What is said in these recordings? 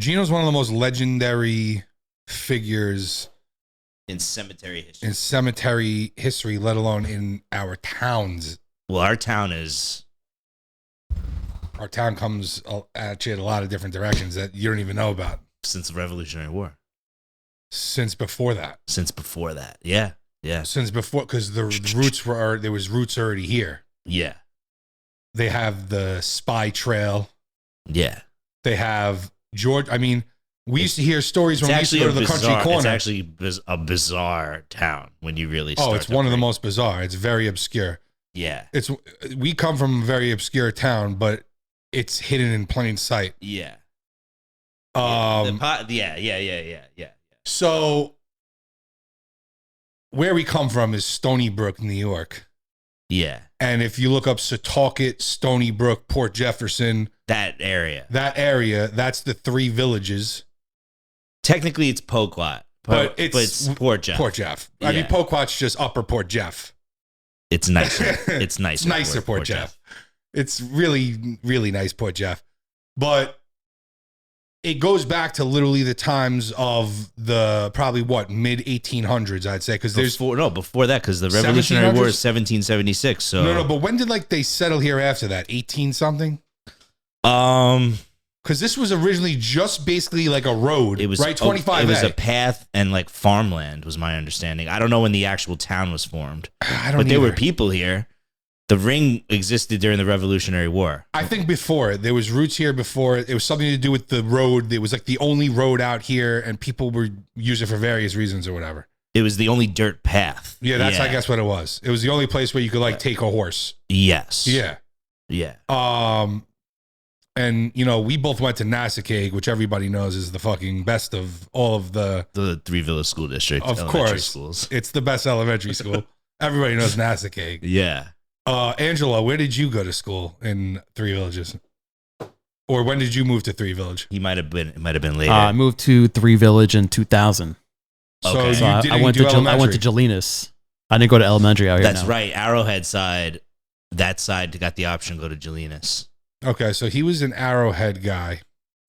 Gino's one of the most legendary figures in cemetery history, let alone in our towns. Well, our town comes at you in a lot of different directions that you don't even know about. Since the Revolutionary War. Since before that. Yeah. Since before, because there was roots already here. Yeah. They have the spy trail. Yeah. They have George. I mean, we used to hear stories when we used to go to the country corner. It's actually a bizarre town when you really start. Oh, it's one of the most bizarre. It's very obscure. Yeah. We come from a very obscure town, but it's hidden in plain sight. Yeah. Yeah. So where we come from is Stony Brook, New York. Yeah. And if you look up Setauket, Stony Brook, Port Jefferson, that area, that's the three villages. Technically, it's Poquat, but it's Port Jeff. Port Jeff. Yeah. I mean, Poquat's just Upper Port Jeff. It's nicer. It's nicer. It's nicer Port Jeff. It's really, really nice Port Jeff. But it goes back to literally the times of the probably mid 1800s, I'd say, because there's before that, because the Revolutionary War is 1776. So no, but when did they settle here after that? 18 something. Because this was originally just basically like a road. It was right 25. It was a path and like farmland, was my understanding. I don't know when the actual town was formed. But there were people here. The ring existed during the Revolutionary War. I think before there was roots here before. It was something to do with the road. It was like the only road out here, and people were using it for various reasons or whatever. It was the only dirt path. Yeah, that's I guess what it was. It was the only place where you could take a horse. Yes. Yeah. Yeah. And we both went to Nassau, which everybody knows is the fucking best of all of the Three Village School District. Of course, schools. It's the best elementary school. Everybody knows Nassau. Yeah. Angela, where did you go to school in Three Villages? Or when did you move to Three Village? It might have been later. I moved to Three Village in 2000. Okay. So I went to Jelinas. I didn't go to elementary out here. That's right. Arrowhead side, that side got the option to go to Jelinas. Okay, so he was an Arrowhead guy.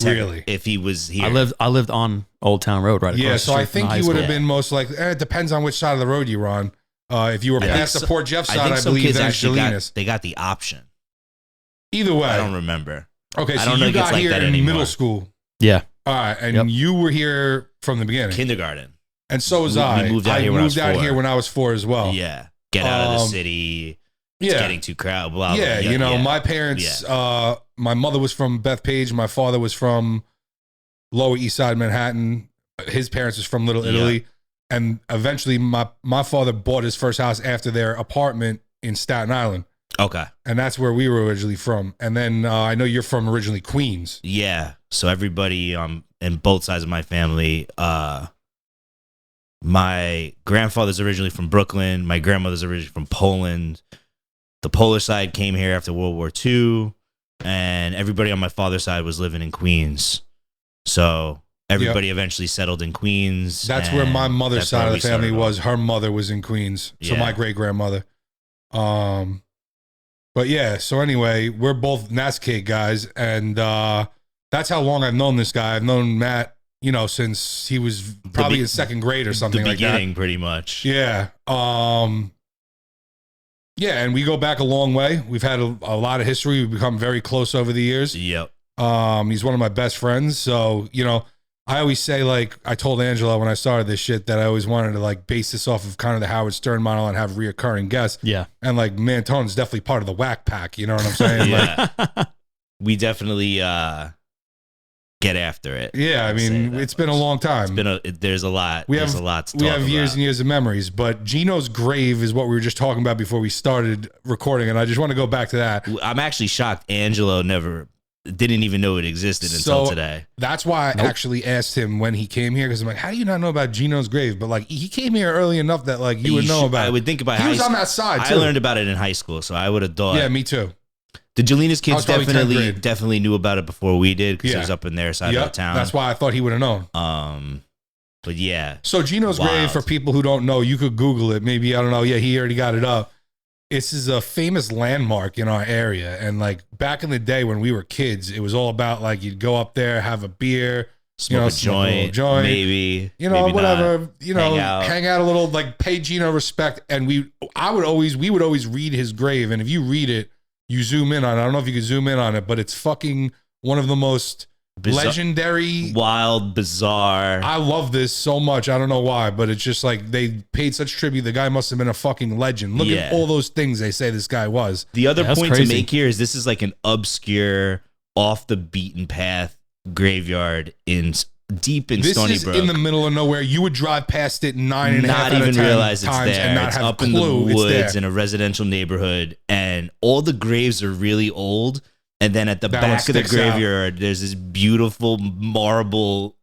Really? If he was here. I lived on Old Town Road right across the street. So I think you would have been most likely. It depends on which side of the road you were on. If you were past the Port Jeff side, I believe that's Jelinas. They got the option. Either way. I don't remember. Okay, so you got here in middle school. Yeah. All right, and you were here from the beginning. Kindergarten. And so was I. We moved out here when I was 4 as well. Yeah. Get out of the city. It's getting too crowded. Blah, blah, Yeah, my parents, my mother was from Bethpage. My father was from Lower East Side Manhattan. His parents was from Little Italy. And eventually my father bought his first house after their apartment in Staten Island. Okay. And that's where we were originally from. And then I know you're from originally Queens. Yeah. So everybody in both sides of my family, my grandfather's originally from Brooklyn. My grandmother's originally from Poland. The Polish side came here after World War II. And everybody on my father's side was living in Queens. So everybody eventually settled in Queens. That's where my mother's side of the family was. Her mother was in Queens. So my great grandmother. But yeah, so anyway, we're both Nassau guys, and that's how long I've known this guy. I've known Matt, since he was probably in second grade or something like that. The beginning, pretty much. Yeah. Yeah, and we go back a long way. We've had a lot of history. We've become very close over the years. Yep. He's one of my best friends. So, I always say, I told Angela when I started this shit that I always wanted to base this off of kind of the Howard Stern model and have reoccurring guests. Yeah. And Mantone's definitely part of the whack pack. You know what I'm saying? Yeah. We definitely get after it. Yeah. I mean, it's been a long time. There's a lot. There's a lot to talk We have about. years and years of memories, but Gino's grave is what we were just talking about before we started recording. And I just want to go back to that. I'm actually shocked Angelo didn't even know it existed until today. That's why I actually asked him when he came here, because I'm like, how do you not know about Gino's grave? But he came here early enough that you would know about it. I would think about it. He was on that side too. I learned about it in high school, so I would have thought. Yeah, me too. The Jelinas kids definitely knew about it before we did, because it was up in their side of the town. That's why I thought he would have known. But yeah. So Gino's grave, for people who don't know, you could Google it. Maybe, I don't know. Yeah, he already got it up. This is a famous landmark in our area. And back in the day when we were kids, it was all about you'd go up there, have a beer, Smoke a joint, maybe. Maybe whatever. Not. Hang out a little, like pay Gino respect. And we would always read his grave. And if you read it, you zoom in on it. I don't know if you can zoom in on it, but it's fucking one of the most legendary, wild, bizarre. I love this so much. I don't know why, but it's just like they paid such tribute. The guy must have been a fucking legend. Look at all those things they say this guy was. The other point to make here is this is like an obscure, off the beaten path graveyard deep in Stony Brook. This is in the middle of nowhere. You would drive past it 9.5 not even realize it's there. And not it's have up a in the clue woods in a residential neighborhood, and all the graves are really old. And then at the back of the graveyard, there's this beautiful marble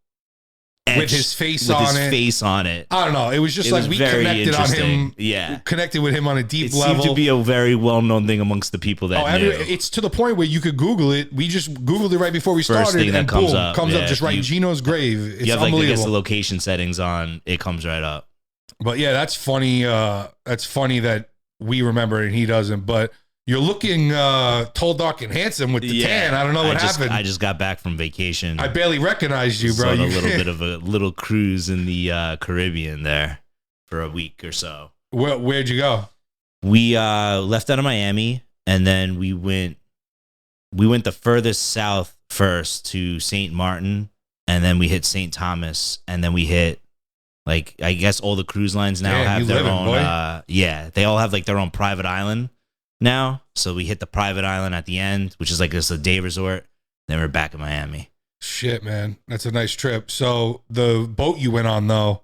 with his face on it. I don't know. It was just like we connected on him. Yeah, connected with him on a deep level. It seemed to be a very well-known thing amongst the people that knew. It's to the point where you could Google it. We just Googled it right before we started, thing that and comes boom, up. Comes up just right. Gino's grave. It's you have unbelievable. I guess the location settings on. It comes right up. But yeah, that's funny. That's funny that we remember it and he doesn't. But you're looking tall, dark, and handsome with the tan. I don't know what happened. I just got back from vacation. I barely recognized you, bro. On a little bit of a little cruise in the Caribbean there for a week or so. Where'd you go? We left out of Miami, and then we went the furthest south first to St. Martin, and then we hit St. Thomas, and then we hit, like, I guess all the cruise lines now have their own. They all have like their own private island now. So we hit the private island at the end, which is like just a day resort. Then we're back in Miami. Shit, man. That's a nice trip. So the boat you went on, though,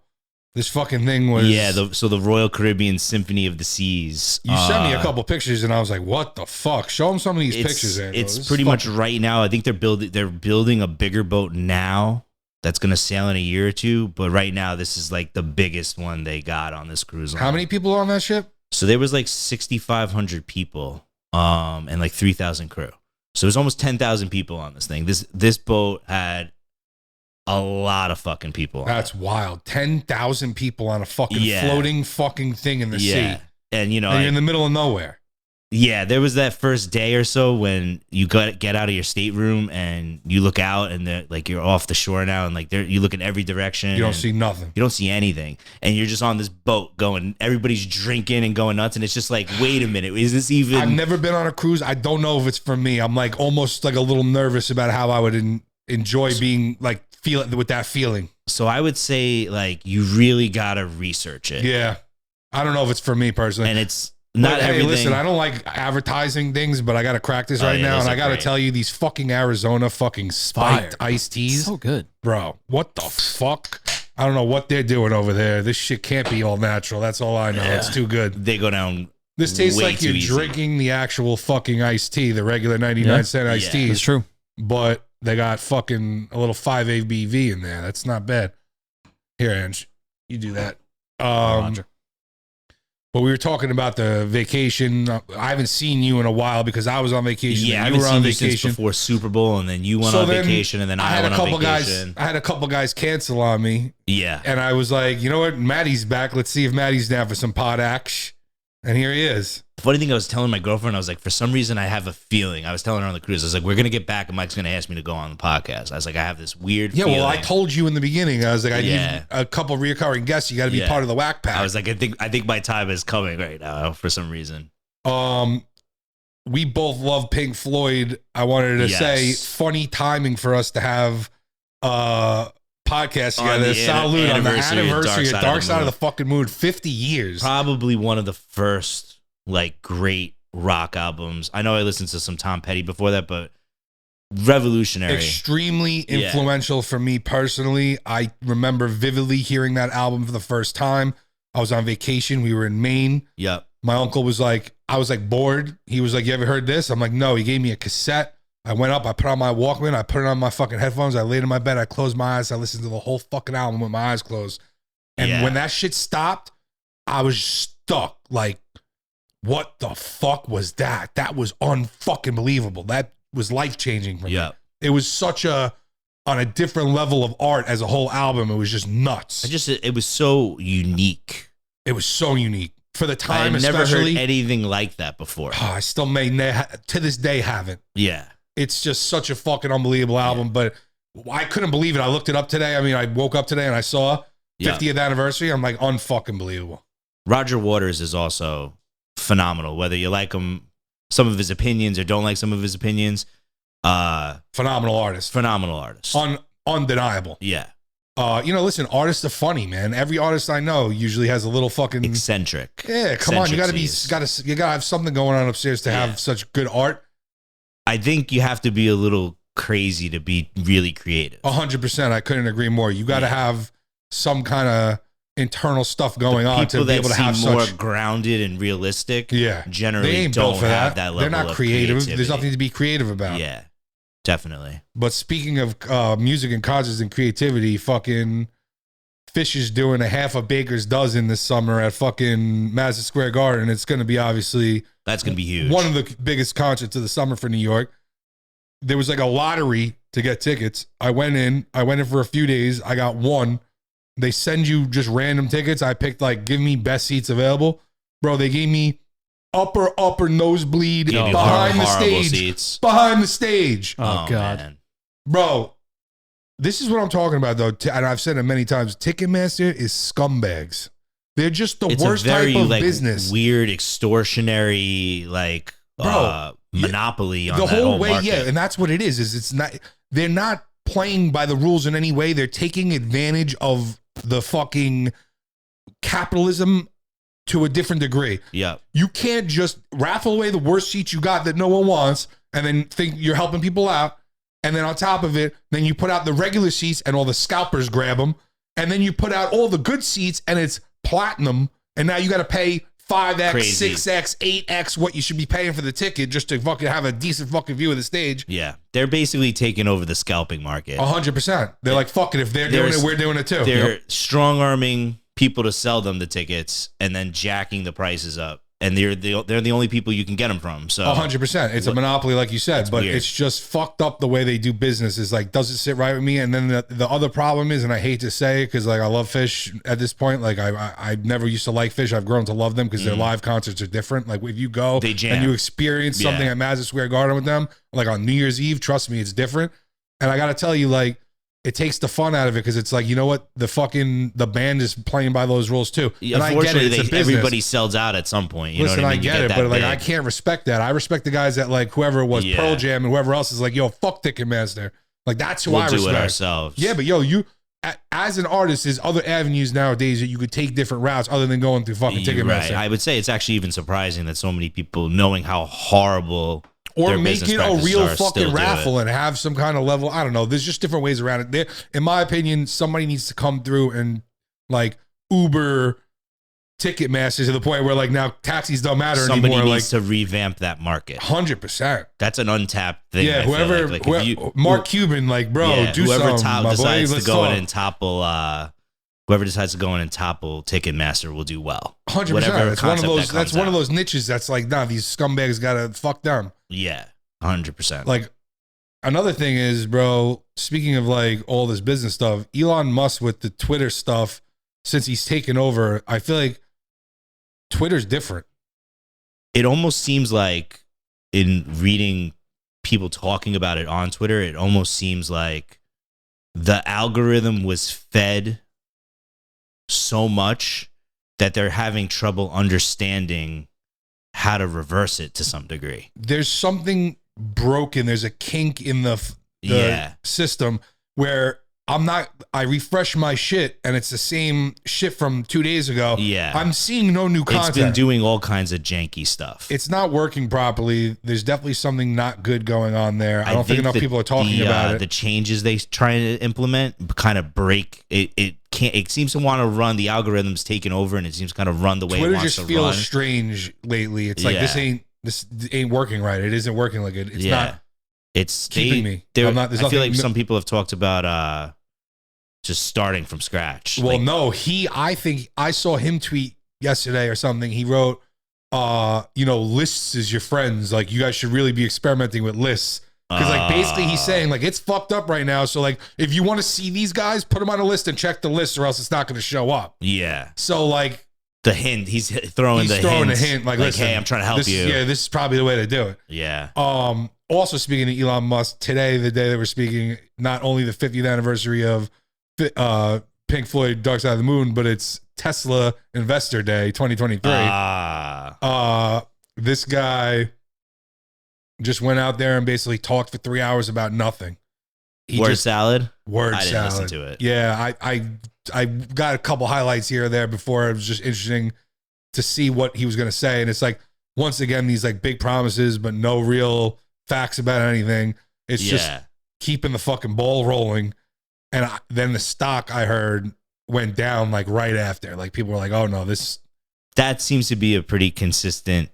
this fucking thing was... Yeah, so the Royal Caribbean Symphony of the Seas. You sent me a couple pictures, and I was like, what the fuck? Show them some of these pictures, Angelo. It's pretty much right now. I think they're building a bigger boat now that's going to sail in a year or two. But right now, this is like the biggest one they got on this cruise line. How many people are on that ship? So there was like 6,500 people and like 3,000 crew. So there's almost 10,000 people on this thing. This boat had a lot of fucking people on That's it. Wild. 10,000 people on a fucking floating fucking thing in the sea. And you're in the middle of nowhere. Yeah, there was that first day or so when you get out of your stateroom and you look out and like you're off the shore now, and like you look in every direction. You don't see nothing. You don't see anything, and you're just on this boat going. Everybody's drinking and going nuts, and it's just like, wait a minute, is this even? I've never been on a cruise. I don't know if it's for me. I'm like almost like a little nervous about how I would enjoy being like with that feeling. So I would say like you really gotta research it. Yeah, I don't know if it's for me personally, and it's. Not hey, everything. Listen, I don't like advertising things, but I got to crack this right now. And I got to tell you, these fucking Arizona fucking spiked iced teas. So good. Bro, what the fuck? I don't know what they're doing over there. This shit can't be all natural. That's all I know. Yeah. It's too good. They go down. This tastes like you're drinking the actual fucking iced tea, the regular 99-cent iced tea. It's true. But they got fucking a little 5 ABV in there. That's not bad. Here, Ange, you do that. Roger. But we were talking about the vacation. I haven't seen you in a while because I was on vacation. Yeah, I haven't seen you since before Super Bowl, and then you went on vacation, and then I went on vacation. I had a couple guys cancel on me. Yeah. And I was like, you know what? Maddie's back. Let's see if Maddie's down for some pod action. And here he is. Funny thing, I was telling my girlfriend, I was like, for some reason, I have a feeling. I was telling her on the cruise, I was like, we're going to get back, and Mike's going to ask me to go on the podcast. I was like, I have this weird feeling. Well, I told you in the beginning. I was like, I need a couple reoccurring guests. You got to be part of the Whack Pack. I was like, I think my time is coming right now for some reason. We both love Pink Floyd. I wanted to say, funny timing for us to have podcast together. Salute on the anniversary of Dark Side of the Fucking Moon. 50 years. Probably one of the first like great rock albums. I know I listened to some Tom Petty before that, but revolutionary. Extremely influential for me personally. I remember vividly hearing that album for the first time. I was on vacation. We were in Maine. Yep. My uncle was like, I was like bored. He was like, you ever heard this? I'm like, no. He gave me a cassette. I went up, I put on my Walkman, I put it on my fucking headphones, I laid in my bed, I closed my eyes, I listened to the whole fucking album with my eyes closed. And when that shit stopped, I was stuck. Like, what the fuck was that? That was unfucking believable. That was life-changing for me. It was such on a different level of art as a whole album. It was just nuts. It was so unique. It was so unique. For the time, I've never heard anything like that before. I still to this day haven't. Yeah. It's just such a fucking unbelievable album. But I couldn't believe it. I looked it up today. I mean, I woke up today and I saw 50th anniversary. I'm like, unfucking believable. Roger Waters is also phenomenal. Whether you like him, some of his opinions, or don't like some of his opinions. Phenomenal artist. Phenomenal artist. Undeniable. Yeah. Listen, artists are funny, man. Every artist I know usually has a little fucking eccentric. Yeah, come on. You gotta have something going on upstairs to have such good art. I think you have to be a little crazy to be really creative. 100%. I couldn't agree more. You got to have some kind of internal stuff going on to be able to have more such grounded and realistic. Yeah, generally they ain't don't built for have that level. They're not of creative. creativity. There's nothing to be creative about. Yeah, definitely. But speaking of music and concerts and creativity, fucking Fish is doing a half a baker's dozen this summer at fucking Madison Square Garden. It's going to be that's going to be huge. One of the biggest concerts of the summer for New York. There was like a lottery to get tickets. I went in for a few days. I got one. They send you just random tickets. I picked give me best seats available. Bro, they gave me upper nosebleed behind the stage. Seats. Behind the stage. Oh God. Man. Bro, this is what I'm talking about though. And I've said it many times. Ticketmaster is scumbags. They're just the worst type of business. Weird, extortionary, monopoly on the that whole way. market. Yeah, and that's what it is. It's not. They're not playing by the rules in any way. They're taking advantage of the fucking capitalism to a different degree. Yeah, you can't just raffle away the worst seats you got that no one wants, and then think you're helping people out. And then on top of it, then you put out the regular seats, and all the scalpers grab them. And then you put out all the good seats, and it's platinum. And now you got to pay 5x, Crazy. 6x, 8x what you should be paying for the ticket just to fucking have a decent fucking view of the stage. Yeah. They're basically taking over the scalping market. 100%. They're like, fuck it. If they're doing it, we're doing it too. They're strong-arming people to sell them the tickets and then jacking the prices up. And they're the only people you can get them from. So 100%. It's a monopoly, like you said, but weird. It's just fucked up the way they do business. Is like, does it sit right with me? And then the other problem is, and I hate to say it because I love Fish at this point. Like I never used to like Fish. I've grown to love them because their live concerts are different. Like if you go and you experience something at Madison Square Garden with them, like on New Year's Eve, trust me, it's different. And I got to tell you, it takes the fun out of it because it's like, you know what, the band is playing by those rules too. Yeah, and unfortunately, I get it, everybody sells out at some point. You Listen, know what I mean? I get it, but I can't respect that. I respect the guys that whoever it was, Pearl Jam and whoever else is like, yo, fuck Ticketmaster. Like that's who I respect. We'll do it ourselves. Yeah, but yo, you as an artist, there's other avenues nowadays that you could take different routes other than going through fucking Ticketmaster. Right. I would say it's actually even surprising that so many people, knowing how horrible. Or make it a real fucking raffle and have some kind of level. I don't know. There's just different ways around it. In my opinion, somebody needs to come through and Uber Ticketmaster to the point where now taxis don't matter anymore. Somebody needs to revamp that market. 100%. That's an untapped thing. Yeah, whoever Mark Cuban, bro, do whoever something. Decides to go in and topple. Whoever decides to go in and topple Ticketmaster will do well. 100%. That's one of those. That's one of those niches. That's nah, these scumbags gotta fuck them. Yeah, 100%. Another thing is, bro. Speaking of all this business stuff, Elon Musk with the Twitter stuff since he's taken over, I feel like Twitter's different. It almost seems like in reading people talking about it on Twitter, it almost seems like the algorithm was fed so much that they're having trouble understanding how to reverse it to some degree. There's something broken. There's a kink in the system where I refresh my shit and it's the same shit from 2 days ago. Yeah. I'm seeing no new content. It's been doing all kinds of janky stuff. It's not working properly. There's definitely something not good going on there. I don't think enough people are talking about it. The changes they try to implement kind of break it. It seems to want to run, the algorithm's taken over and it seems to kind of run the way Twitter it wants to run. Twitter just feels strange lately. It's like this ain't working right. It isn't working like it. It's not. It's keeping me. I feel like some people have talked about just starting from scratch. Well, no, I think I saw him tweet yesterday or something. He wrote, lists is your friends. Like you guys should really be experimenting with lists. Because basically he's saying it's fucked up right now. So if you want to see these guys, put them on a list and check the list or else it's not going to show up. Yeah. So the hint, he's throwing a hint. Listen, hey, I'm trying to help you. Yeah, this is probably the way to do it. Yeah. also speaking to Elon Musk today, the day that we're speaking, not only the 50th anniversary of Pink Floyd Dark Side of the Moon, but it's Tesla Investor Day 2023. This guy just went out there and basically talked for 3 hours about nothing. Word salad? Word I didn't salad. listen to it. Yeah, I got a couple highlights here or there before. It was just interesting to see what he was going to say. And it's like, once again, these like big promises, but no real facts about anything. It's just keeping the fucking ball rolling. And then the stock, I heard, went down like right after. Like people were like, oh no, that seems to be a pretty consistent,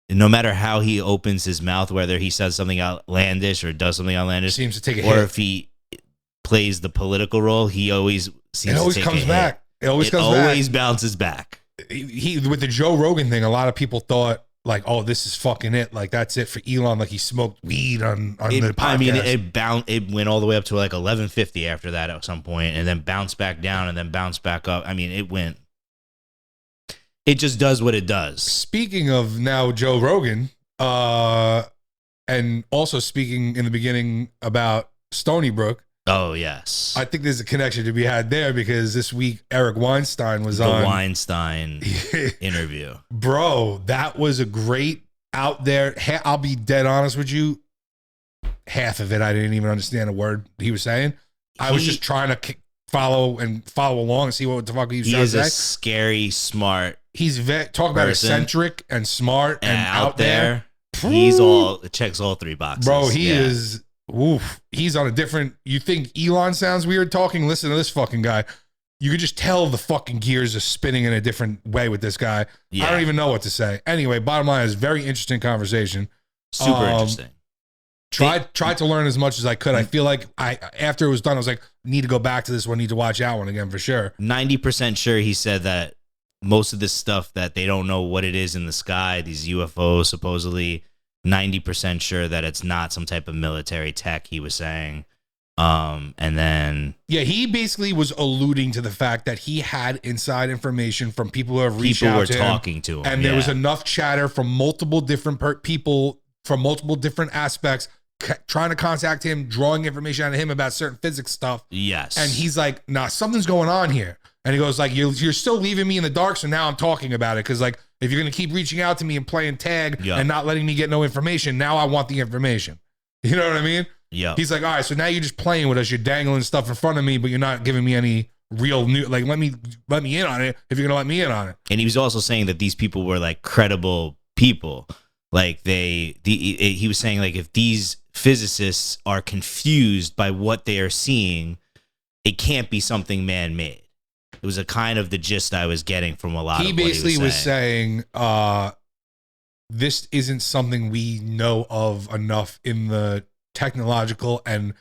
no matter how he opens his mouth, whether he says something outlandish or does something outlandish, seems to take a or hit. If he plays the political role, he always seems it always to take comes a back. Hit. It always comes back. Always bounces back. He with the Joe Rogan thing, a lot of people thought like, oh, this is fucking it. Like that's it for Elon. Like he smoked weed on the podcast. I mean, it went all the way up to like 1150 after that at some point, and then bounced back down, and then bounced back up. I mean, it just does what it does. Speaking of now Joe Rogan, and also speaking in the beginning about Stony Brook. Oh, yes. I think there's a connection to be had there because this week Eric Weinstein was on. The Weinstein interview. Bro, that was a great out there. I'll be dead honest with you. Half of it, I didn't even understand a word he was saying. I was just trying to follow along and see what the fuck he was trying to say. He is a scary, smart He's talk about eccentric and smart and out there. It checks all three boxes. Bro, he is... Oof, he's on a different. You think Elon sounds weird talking? Listen to this fucking guy. You could just tell the fucking gears are spinning in a different way with this guy. Yeah. I don't even know what to say. Anyway, bottom line is very interesting conversation. Super interesting. Tried to learn as much as I could. I feel like after it was done, I was like, need to go back to this one. Need to watch that one again for sure. 90% sure he said that most of this stuff that they don't know what it is in the sky, these UFOs supposedly. 90% sure that it's not some type of military tech, he was saying. And then... Yeah, he basically was alluding to the fact that he had inside information from people who have reached out to him. People were talking to him. And there was enough chatter from multiple different people from multiple different aspects trying to contact him, drawing information out of him about certain physics stuff. Yes. And he's like, nah, something's going on here. And he goes like, you're still leaving me in the dark, so now I'm talking about it. Because like, if you're going to keep reaching out to me and playing tag and not letting me get no information, now I want the information. You know what I mean? Yeah. He's like, all right, so now you're just playing with us. You're dangling stuff in front of me, but you're not giving me any real new, like, let me in on it if you're going to let me in on it. And he was also saying that these people were like credible people. Like he was saying like, if these physicists are confused by what they are seeing, it can't be something man-made. It was a kind of the gist I was getting from a lot of what he was saying. He basically was saying, this isn't something we know of enough in the technological and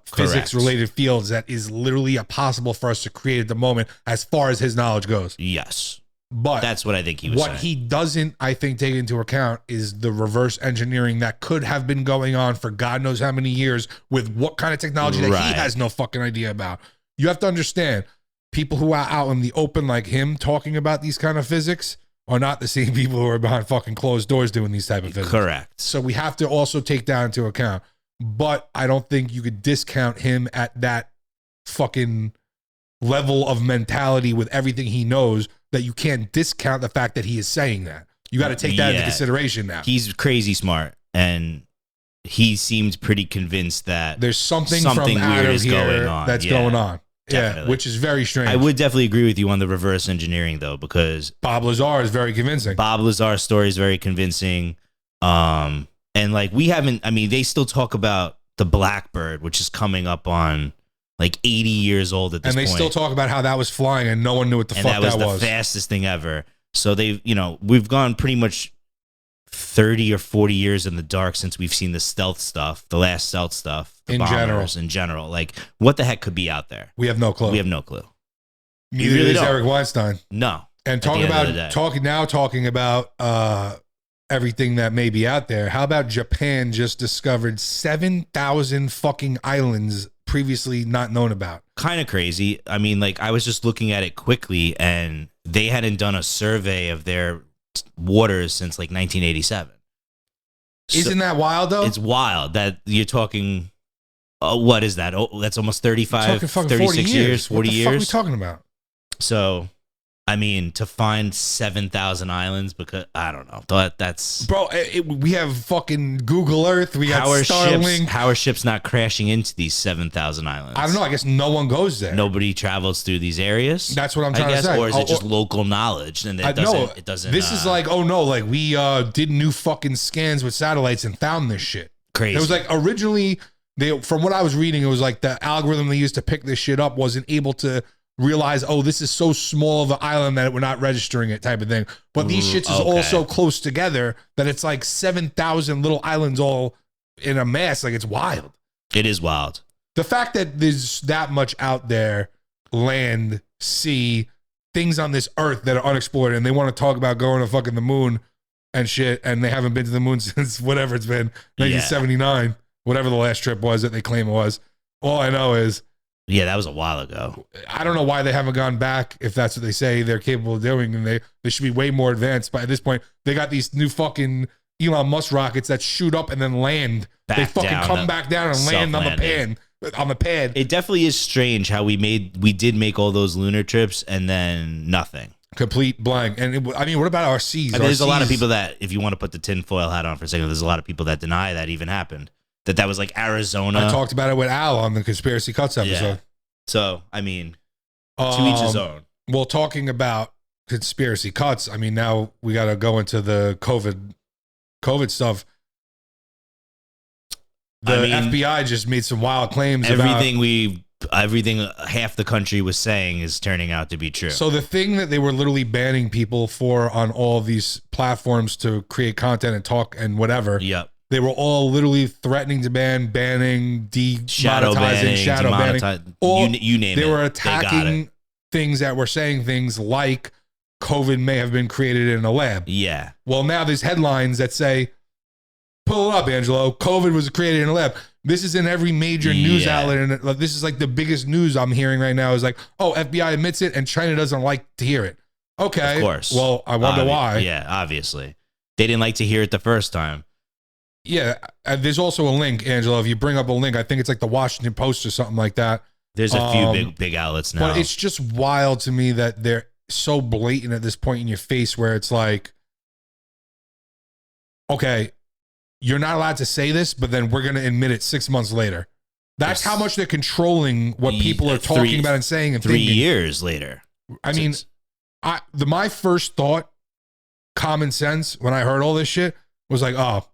physics-related fields that is literally impossible for us to create at the moment as far as his knowledge goes. Yes. But that's what I think he was saying. What he doesn't, I think, take into account is the reverse engineering that could have been going on for God knows how many years with what kind of technology that he has no fucking idea about. You have to understand, people who are out in the open like him talking about these kind of physics are not the same people who are behind fucking closed doors doing these type of physics. Correct. So we have to also take that into account. But I don't think you could discount him at that fucking level of mentality with everything he knows, that you can't discount the fact that he is saying that. You got to take that into consideration now. He's crazy smart, and he seemed pretty convinced that there's something from weird is going on. That's going on. Definitely. Yeah, which is very strange. I would definitely agree with you on the reverse engineering, though, because Bob Lazar is very convincing. Bob Lazar's story is very convincing. And like they still talk about the Blackbird, which is coming up on like 80 years old at this point. And they still talk about how that was flying and no one knew what the fuck that was. And that was the fastest thing ever. So we've gone pretty much 30 or 40 years in the dark since we've seen the stealth stuff, the last stealth stuff, the bombers in general. Like, what the heck could be out there? We have no clue. Neither really is Eric Weinstein. No. And talking about everything that may be out there. How about Japan just discovered 7,000 fucking islands previously not known about? Kind of crazy. I mean, like, I was just looking at it quickly, and they hadn't done a survey of their waters since like 1987. Isn't that wild though? It's wild that you're talking. What is that? Oh, that's almost 35, 36 years, 40 years. What the fuck are we talking about? So, I mean, to find 7,000 islands, because I don't know. That's bro. We have fucking Google Earth. We got Starlink. How are ships not crashing into these 7,000 islands? I don't know. I guess no one goes there. Nobody travels through these areas. That's what I'm trying to say. Or is it just local knowledge? And it doesn't. This is like, oh no, like we did new fucking scans with satellites and found this shit. Crazy. It was like originally from what I was reading, it was like the algorithm they used to pick this shit up wasn't able to realize, oh, this is so small of an island that we're not registering it type of thing. But these shits is all so close together that it's like 7,000 little islands all in a mass. Like, it's wild. It is wild. The fact that there's that much out there, land, sea, things on this earth that are unexplored, and they want to talk about going to fucking the moon and shit, and they haven't been to the moon since whatever it's been, 1979, whatever the last trip was that they claim it was. All I know is, yeah, that was a while ago. I don't know why they haven't gone back if that's what they say they're capable of doing, and they should be way more advanced. But at this point, they got these new fucking Elon Musk rockets that shoot up and then land. They fucking come back down and land on the pad. It definitely is strange how we did make all those lunar trips and then nothing. Complete blank. And what about our seas? I mean, there's a lot of people that, if you want to put the tinfoil hat on for a second, there's a lot of people that deny that even happened. That was like Arizona. I talked about it with Al on the Conspiracy Cuts episode. Yeah. So, I mean, to each his own. Well, talking about Conspiracy Cuts, I mean, now we got to go into the COVID stuff. The FBI just made some wild claims. Everything half the country was saying is turning out to be true. So the thing that they were literally banning people for on all of these platforms to create content and talk and whatever. Yep. They were all literally threatening to banning, demonetizing, shadow banning. You name it. They were attacking things that were saying things like COVID may have been created in a lab. Yeah. Well, now there's headlines that say, pull it up, Angelo, COVID was created in a lab. This is in every major news outlet. And this is like the biggest news I'm hearing right now is like, oh, FBI admits it and China doesn't like to hear it. Okay. Of course. Well, I wonder why. Yeah, obviously. They didn't like to hear it the first time. Yeah, there's also a link, Angelo. If you bring up a link, I think it's like the Washington Post or something like that. There's a few big outlets now. But it's just wild to me that they're so blatant at this point in your face where it's like, okay, you're not allowed to say this, but then we're going to admit it 6 months later. That's how much they're controlling what people are talking about and saying and 3 thinking. years later. I mean, my first thought, common sense, when I heard all this shit was like, oh,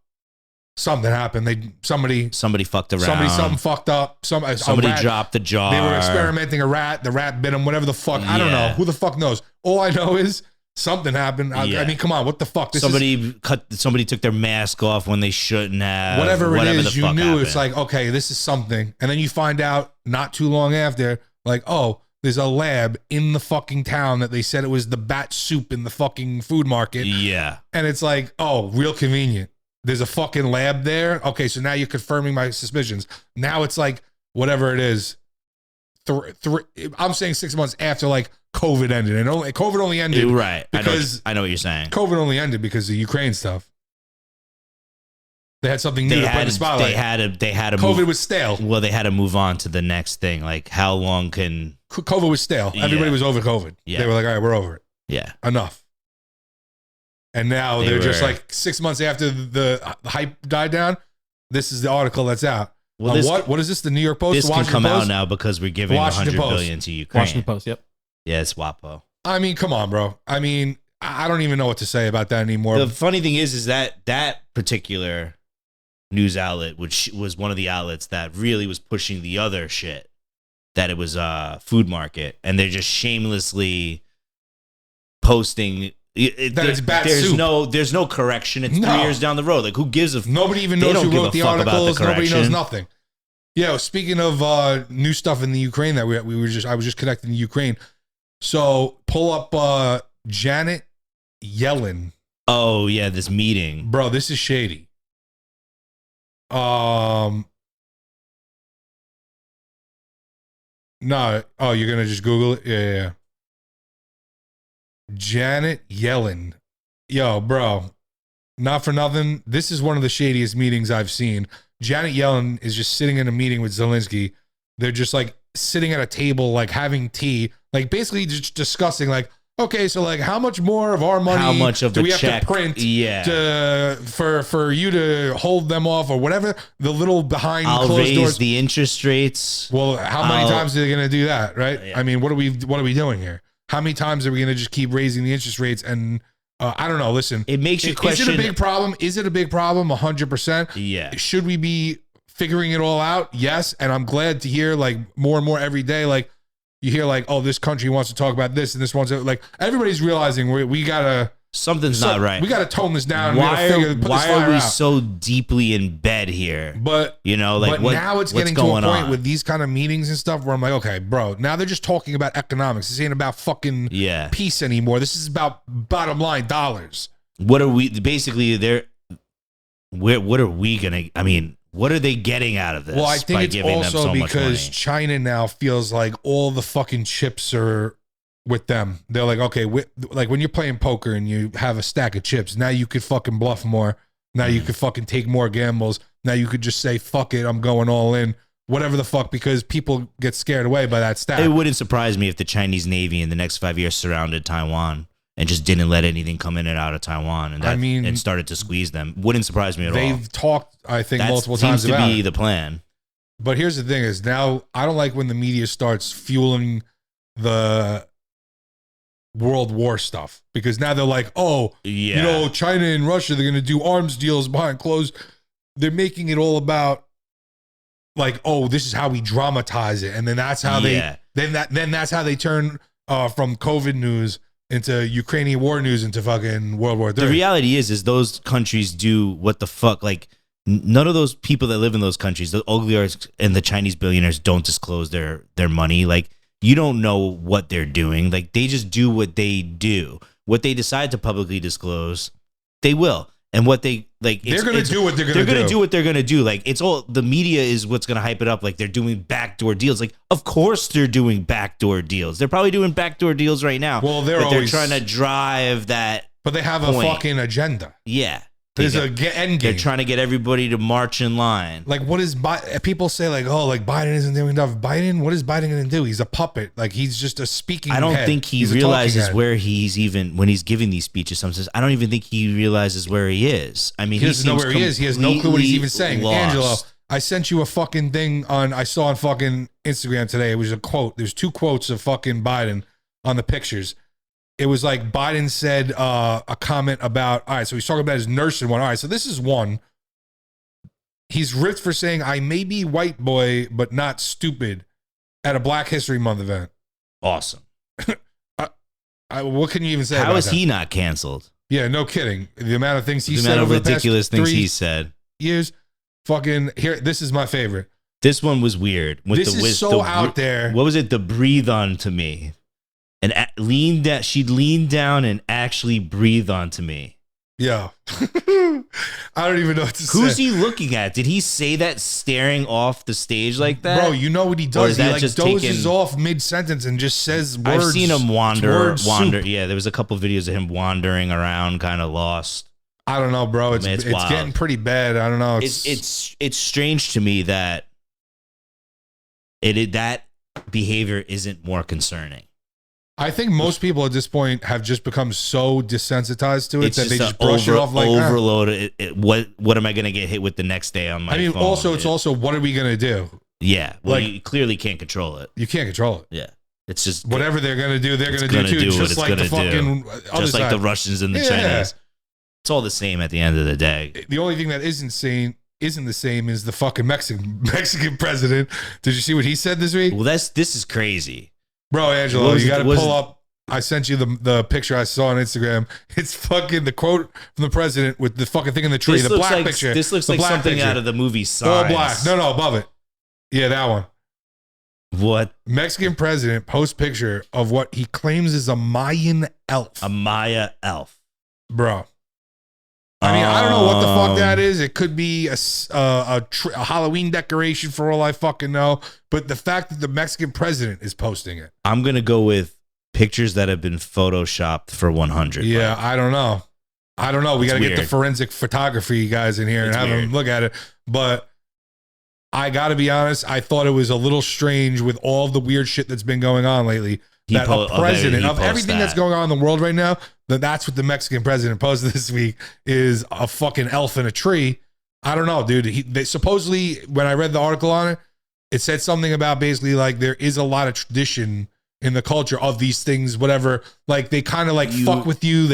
something happened. Somebody fucked around. Something fucked up. Somebody dropped the jar. They were experimenting a rat. The rat bit them. Whatever the fuck. I don't know. Who the fuck knows? All I know is something happened. I mean, come on. What the fuck? Somebody took their mask off when they shouldn't have. Whatever it is, you knew happened. It's like, okay, this is something. And then you find out not too long after, like, oh, there's a lab in the fucking town that they said it was the bat soup in the fucking food market. Yeah. And it's like, oh, real convenient. There's a fucking lab there. Okay, so now you're confirming my suspicions. Now it's like whatever it is. I'm saying 6 months after like COVID ended, and COVID only ended right because I know what you're saying. COVID only ended because of Ukraine stuff. They had something new to put in the spotlight. They had to. COVID was stale. Well, they had to move on to the next thing. Like, how long can COVID was stale? Everybody was over COVID. Yeah. They were like, all right, we're over it. Yeah, enough. And now they're just like 6 months after the hype died down. This is the article that's out. Well, what is this? The New York Post? This can come Post? out now because we're giving $100 billion to Ukraine. Washington Post, yep. Yeah, it's WAPO. I mean, come on, bro. I mean, I don't even know what to say about that anymore. The funny thing is that particular news outlet, which was one of the outlets that really was pushing the other shit, that it was a food market, and they're just shamelessly posting. It's bad soup. There's no correction. It's 3 years down the road. Like, who gives a? Nobody even knows who wrote the articles. Nobody knows nothing. Yeah. Speaking of new stuff in the Ukraine that I was just connecting to Ukraine. So pull up Janet Yellen. Oh yeah, this meeting, bro. This is shady. No. Oh, you're gonna just Google it? Yeah. Janet Yellen. Yo, bro. not for nothing. This is one of the shadiest meetings I've seen. Janet Yellen is just sitting in a meeting with Zelensky. They're just like sitting at a table, like having tea, like basically just discussing like, okay, so like how much more of our money How much of do the we have check? to print Yeah. for you to hold them off or whatever, the little behind I'll closed raise doors. the interest rates. Well, how many times are they going to do that, right? Yeah. I mean, what are we doing here? How many times are we going to just keep raising the interest rates? And I don't know. Listen, It makes you question. Is it a big problem? Is it a big problem? 100%. Yeah. Should we be figuring it all out? Yes. And I'm glad to hear like more and more every day, like you hear like, oh, this country wants to talk about this and this one's like everybody's realizing we gotta Something's not right. We gotta tone this down. Why are we out. so deeply in bed here? But you know, like but now it's getting to a point on? with these kind of meetings and stuff where I'm like, okay, bro, now they're just talking about economics. This ain't about fucking peace anymore. This is about bottom line dollars. What are we basically there? What are we gonna? I mean, what are they getting out of this? Well, I think by it's giving them also so much because money? China now feels like all the fucking chips are with them. They're like, okay, like when you're playing poker and you have a stack of chips, now you could fucking bluff more. Now you could fucking take more gambles. Now you could just say, fuck it, I'm going all in. Whatever the fuck, because people get scared away by that stack. It wouldn't surprise me if the Chinese Navy in the next 5 years surrounded Taiwan and just didn't let anything come in and out of Taiwan, and and started to squeeze them. Wouldn't surprise me at all. They've talked, I think, multiple seems times about to be it. the plan. But here's the thing: is now I don't like when the media starts fueling the World War stuff, because now they're like, oh, you know, China and Russia, they're going to do arms deals behind closed. They're making it all about like, oh, this is how we dramatize it, and then that's how then that's how they turn from COVID news into Ukrainian war news into fucking World War III. The reality is those countries do what the fuck, like none of those people that live in those countries, the oligarchs and the Chinese billionaires, don't disclose their money. Like, you don't know what they're doing. Like, they just do what they do. What they decide to publicly disclose, they will. And what they like, they're going to do what they're going to do. They're going to do what they're going to do. Like, it's all the media is what's going to hype it up. Like, they're doing backdoor deals. Like, of course they're doing backdoor deals. They're probably doing backdoor deals right now. Well, they're trying to drive that. But they have a fucking agenda. Yeah. There's an end game. They're trying to get everybody to march in line. Like, what is people say like, oh, like Biden isn't doing enough. Biden, what is Biden going to do? He's a puppet. Like, he's just a speaking. I don't head. think he realizes where he's even when he's giving these speeches. Sometimes I don't even think he realizes where he is. I mean, he doesn't know where he is. He has no clue what he's even saying. Lost. Angelo, I sent you a fucking thing I saw on fucking Instagram today. It was a quote. There's 2 quotes of fucking Biden on the pictures. It was like Biden said a comment about, all right, so he's talking about his nursing one. All right, so this is one. He's ripped for saying, I may be white boy, but not stupid at a Black History Month event. Awesome. What can you even say How about is that? he not canceled? Yeah, no kidding. The amount of things he the said amount of over ridiculous the past things 3 he said. years. Fucking, here, this is my favorite. This one was weird. This is so out there. What was it? The breathe on to me. And she'd lean down and actually breathe onto me. Yeah. I don't even know what to say. Who's he looking at? Did he say that staring off the stage like that? Bro, you know what he does? He like just dozes off mid-sentence and just says words. I've seen him wander. Soup. Yeah, there was a couple of videos of him wandering around, kind of lost. I don't know, bro. It's getting pretty bad. I don't know. It's strange to me that that behavior isn't more concerning. I think most people at this point have just become so desensitized to it that they just brush it off like overload it. What am I going to get hit with the next day on my phone? also it's also what are we going to do? Yeah, well, you clearly can't control it. You can't control it. Yeah, it's just whatever they're going to do, they're going to do too. Just like the fucking just like the Russians and the Chinese. It's all the same at the end of the day. The only thing that isn't the same is the fucking Mexican president. Did you see what he said this week? Well, this is crazy. Bro, Angelo, you got to pull up. I sent you the picture I saw on Instagram. It's fucking the quote from the president with the fucking thing in the tree. The black picture. This looks like something out of the movie Signs. All black. No, above it. Yeah, that one. What? Mexican president posts picture of what he claims is a Mayan elf. A Maya elf. Bro. I mean, I don't know what the fuck that is. It could be a Halloween decoration for all I fucking know. But the fact that the Mexican president is posting it. I'm going to go with pictures that have been photoshopped for 100. Yeah, I don't know. I don't know. We got to get the weird. forensic photography guys in here and have them look at it. But I got to be honest, I thought it was a little strange with all the weird shit that's been going on lately. That a president of everything that's going on in the world right now, that's what the Mexican president posted this week is a fucking elf in a tree. I don't know, dude. They supposedly, when I read the article on it, it said something about basically like there is a lot of tradition in the culture of these things, whatever. Like they kind of like fuck with you.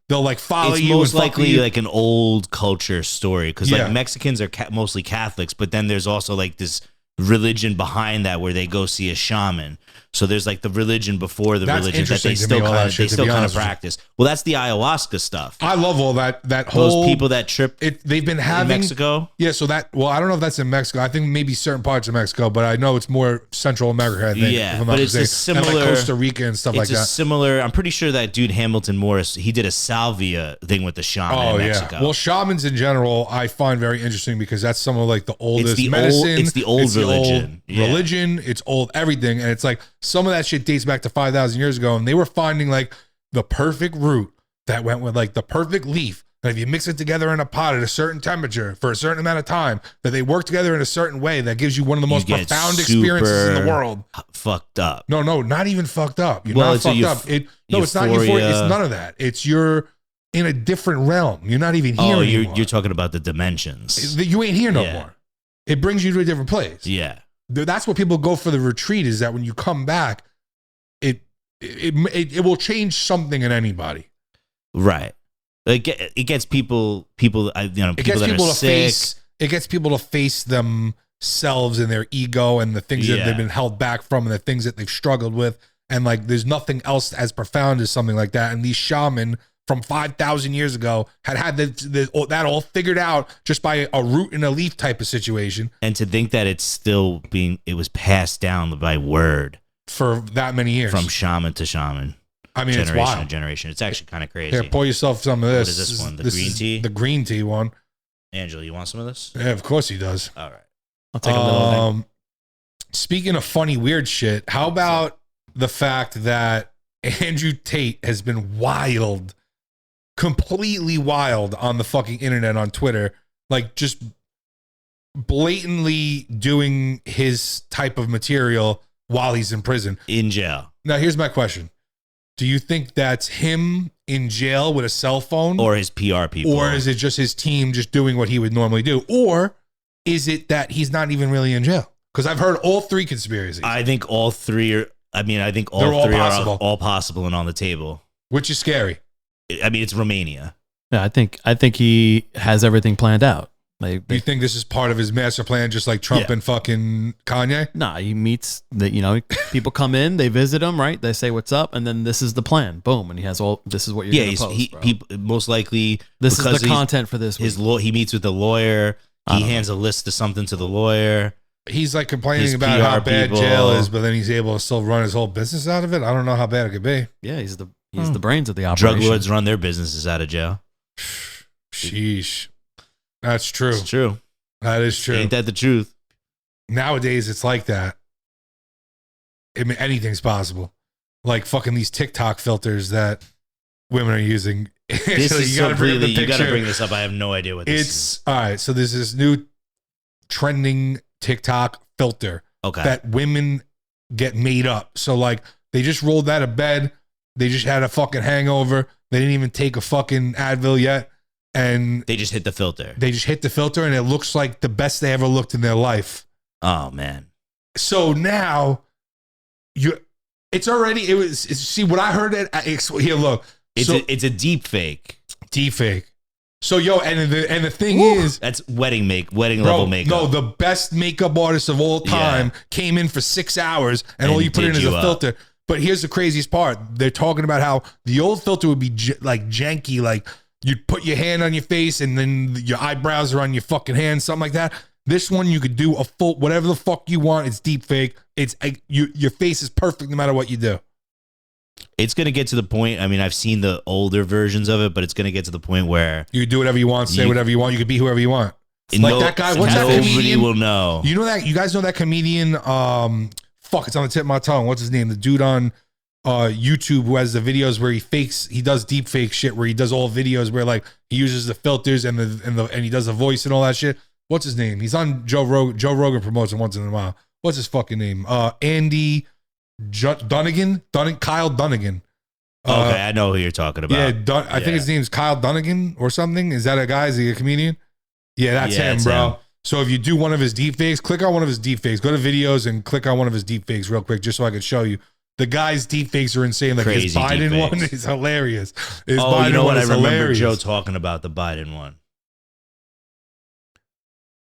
They'll like follow it's you. It's most and likely you. like an old culture story because like Mexicans are mostly Catholics, but then there's also like this religion behind that where they go see a shaman. So there's like the religion before the religion that they still kind of practice. Well, that's the ayahuasca stuff. I love all that whole those people that trip. They've been having in Mexico. Yeah, so I don't know if that's in Mexico. I think maybe certain parts of Mexico, but I know it's more Central America. I think, yeah, but it's a similar and like Costa Rica and stuff like that. It's a similar. I'm pretty sure that dude Hamilton Morris, he did a salvia thing with the shaman in Mexico. Well, shamans in general, I find very interesting because that's some of like the oldest medicine. It's the old religion. Religion. It's old everything, and it's like some of that shit dates back to 5,000 years ago, and they were finding like the perfect root that went with like the perfect leaf. And if you mix it together in a pot at a certain temperature for a certain amount of time, that they work together in a certain way that gives you one of the most profound experiences in the world. Fucked up. No, not even fucked up. You're not fucked up. It's not euphoria. It's none of that. you're in a different realm. You're not even here anymore. You're talking about the dimensions. You ain't here no more. It brings you to a different place. Yeah. That's what people go for the retreat, is that when you come back, it will change something in anybody. Right. It gets people people that are sick. It gets people to face themselves and their ego and the things that they've been held back from and the things that they've struggled with. And like, there's nothing else as profound as something like that. And these shaman from 5,000 years ago had that all figured out just by a root and a leaf type of situation. And to think that it was passed down by word for that many years, from shaman to shaman. I mean, generation it's wild. to generation. It's actually kind of crazy. Here, pour yourself some of this. What is this one? The green tea? The green tea one. Angela, you want some of this? Yeah, of course he does. All right. I'll take a little thing. Speaking of funny, weird shit, how about the fact that Andrew Tate has been wild, completely wild on the fucking internet, on Twitter, like just blatantly doing his type of material while he's in prison. In jail. Now, here's my question. Do you think that's him in jail with a cell phone? Or his PR people? Or is it just his team just doing what he would normally do? Or is it that he's not even really in jail? Because I've heard all three conspiracies. I think all three are, are all possible and on the table. Which is scary. I mean, it's Romania. Yeah, I think he has everything planned out. Do you think this is part of his master plan, just like Trump and fucking Kanye? Nah, he meets people come in, they visit him, right? They say what's up, and then this is the plan. Boom, and he has this is what you're going to post. He most likely this is the content for this week. He meets with the lawyer. He hands a list of something to the lawyer. He's like complaining about how bad jail is, but then he's able to still run his whole business out of it. I don't know how bad it could be. Yeah, he's the brains of the operation. Drug lords run their businesses out of jail. Sheesh. That's true. It's true. That is true. Ain't that the truth? Nowadays, it's like that. I mean, anything's possible. Like fucking these TikTok filters that women are using. This so is you gotta bring this up. I have no idea what this is. All right. So there's this new trending TikTok filter that women get made up. So like they just rolled out of bed. They just had a fucking hangover. They didn't even take a fucking Advil yet. And they just hit the filter. And it looks like the best they ever looked in their life. Oh man. So now see what I heard here, look. It's a deep fake. Deep fake. So and the thing is, that's wedding level makeup. No, the best makeup artist of all time came in for 6 hours and all you put in is a filter. But here's the craziest part. They're talking about how the old filter would be like janky, like you'd put your hand on your face and then your eyebrows are on your fucking hand, something like that. This one, you could do a full, whatever the fuck you want. It's deep fake. Your face is perfect no matter what you do. It's going to get to the point. I mean, I've seen the older versions of it, but it's going to get to the point where you can do whatever you want, say whatever you want. You could be whoever you want. Like that guy. What's that comedian? Nobody will know. You know that? You guys know that comedian? Fuck, it's on the tip of my tongue. What's his name? The dude on YouTube who has the videos where he does deep fake shit where he does all videos where like he uses the filters and he does the voice and all that shit. What's his name? He's on Joe Rogan. Joe Rogan promotes him once in a while. What's his fucking name? Andy Dunnigan? Kyle Dunnigan. Okay, I know who you're talking about. Yeah, I think his name's Kyle Dunnigan or something. Is that a guy? Is he a comedian? Yeah, that's him, bro. Him. So if you do one of his deep fakes, click on one of his deep fakes. Go to videos and click on one of his deep fakes real quick, just so I can show you. The guy's deep fakes are insane. Like his Biden one is hilarious. His Biden you know what? I remember hilarious. Joe talking about the Biden one.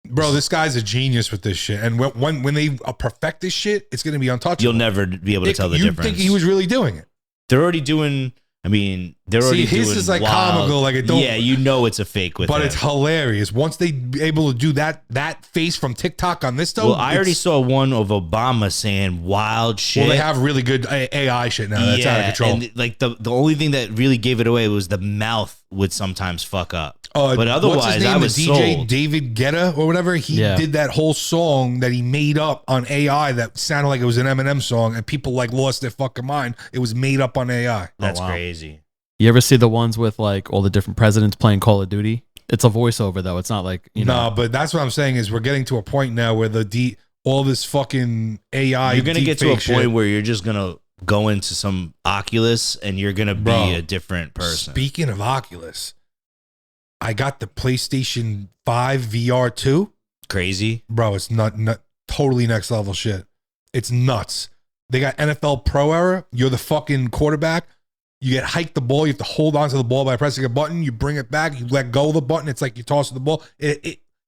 Bro, this guy's a genius with this shit. And when they perfect this shit, it's going to be untouchable. You'll never be able to tell the difference. You think he was really doing it. They're already doing... I mean, they're already doing his is like wild, comical, like it don't. Yeah, you know it's a fake with but him. It's hilarious. Once they be able to do that face from TikTok on this stuff. Well, I already saw one of Obama saying wild shit. Well, they have really good AI shit now. That's out of control. And like the only thing that really gave it away was the mouth would sometimes fuck up. But otherwise, what's his name? I was the DJ sold. David Guetta or whatever. He did that whole song that he made up on AI that sounded like it was an Eminem song, and people like lost their fucking mind. It was made up on AI. That's crazy. You ever see the ones with like all the different presidents playing Call of Duty? It's a voiceover though. It's not like No, but that's what I'm saying is we're getting to a point now where all this fucking AI. You're gonna get to a point where you're just gonna go into some Oculus and you're gonna be a different person. Speaking of Oculus, I got the PlayStation 5 VR 2. Crazy, bro. It's not totally next level shit. It's nuts. They got NFL Pro Era. You're the fucking quarterback. You get hiked the ball. You have to hold onto the ball by pressing a button. You bring it back. You let go of the button. It's like you toss the ball.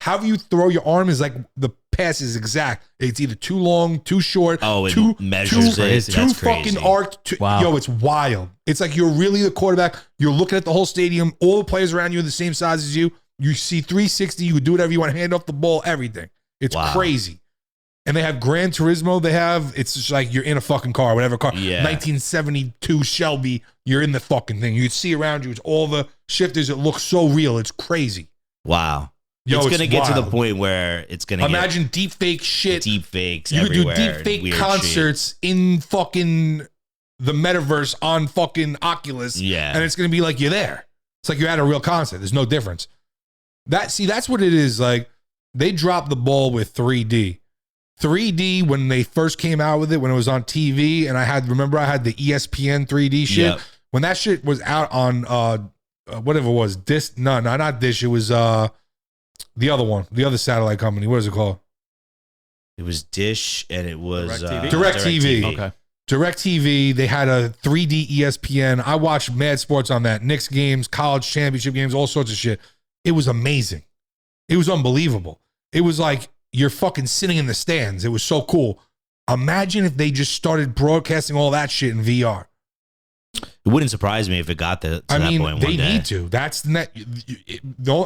How you throw your arm is like the pass is exact. It's either too long, too short. Oh, it measures it. Too fucking arced. Wow. Yo, it's wild. It's like you're really the quarterback. You're looking at the whole stadium. All the players around you are the same size as you. You see 360. You can do whatever you want. Hand off the ball. Everything. It's crazy. And they have Gran Turismo. It's just like you're in a fucking car, whatever car. Yeah. 1972 Shelby. You're in the fucking thing. You see around you. It's all the shifters. It looks so real. It's crazy. Wow. Yo, it's going to get to the point where it's going to imagine deep fake shit. Deep fakes you everywhere. You could do deep fake concerts in fucking the metaverse on fucking Oculus. Yeah. And it's going to be like you're there. It's like you're at a real concert. There's no difference. That's what it is. Like they dropped the ball with 3D. 3D when they first came out with it, when it was on TV, and I had the ESPN 3D shit. Yep. When that shit was out on whatever it was, Dish. No, not Dish. It was the other one, the other satellite company. What is it called? It was Dish, and it was DirecTV. Okay. DirecTV. They had a 3D ESPN. I watched mad sports on that. Knicks games, college championship games, all sorts of shit. It was amazing. It was unbelievable. It was like you're fucking sitting in the stands. It was so cool. Imagine if they just started broadcasting all that shit in VR. It wouldn't surprise me if it got to that point one day. They need to. That's net.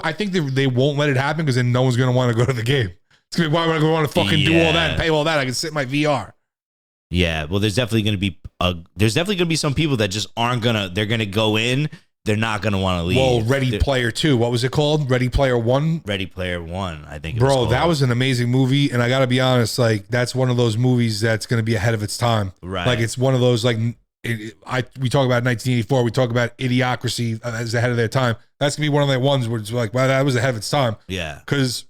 I think they won't let it happen because then no one's going to want to go to the game. It's going to be why would I want to fucking do all that and pay all that? I can sit in my VR. Yeah, well, there's definitely going to be some people that just aren't gonna. They're going to go in. They're not going to want to leave. Well, Ready Player 2. What was it called? Ready Player 1? Ready Player 1, I think. Bro, that was an amazing movie. And I got to be honest, like, that's one of those movies that's going to be ahead of its time. Right. Like, it's one of those, like, we talk about 1984. We talk about Idiocracy as ahead of their time. That's going to be one of the ones where it's like, wow, that was ahead of its time. Yeah. Because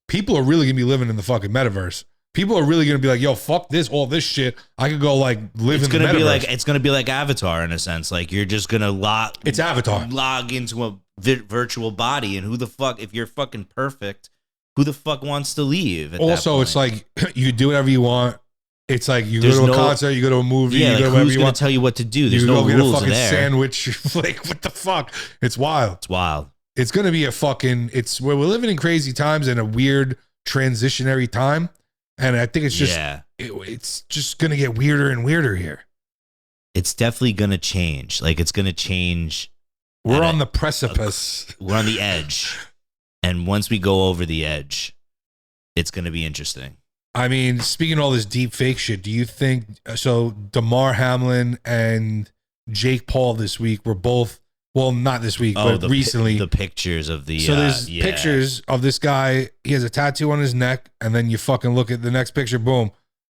people are really going to be living in the fucking metaverse. People are really going to be like, yo, fuck this, all this shit. I could go like live in the metaverse. It's going to be like Avatar in a sense. Like you're just going to It's Avatar. Log into a virtual body, and who the fuck, if you're fucking perfect, who the fuck wants to leave? Also, it's like you do whatever you want. It's like you go to a concert, you go to a movie, you go to wherever who's going to tell you what to do? There's no rules there. You go get a fucking sandwich. Like, what the fuck? It's wild. It's wild. It's going to be we're living in crazy times in a weird transitionary time. And I think it's just it's just going to get weirder and weirder here. It's definitely going to change. Like it's going to change. We're on the precipice. We're on the edge. And once we go over the edge, it's going to be interesting. I mean, speaking of all this deep fake shit, do you think so? Damar Hamlin and Jake Paul this week were both, well, not this week, but recently. The pictures of the. So there's pictures of this guy. He has a tattoo on his neck, and then you fucking look at the next picture. Boom,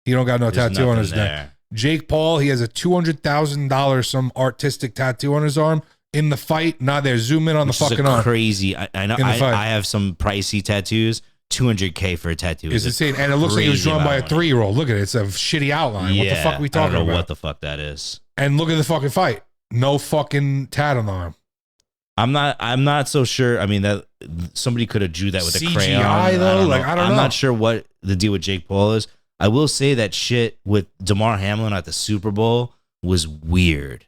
he don't got no tattoo on his neck. Jake Paul, he has a $200,000 some artistic tattoo on his arm. In the fight, now they're zoom in on the fucking arm. Crazy. I know. I have some pricey tattoos. $200K for a tattoo. It's insane, and it looks like it was drawn by a 3-year-old. Look at it; it's a shitty outline. Yeah, what the fuck are we talking about? I don't know what the fuck that is. And look at the fucking fight. No fucking tat on the arm. I'm not so sure. I mean, that somebody could have drew that with a CGI, crayon. though. I don't know. I'm not sure what the deal with Jake Paul is. I will say that shit with DeMar Hamlin at the Super Bowl was weird.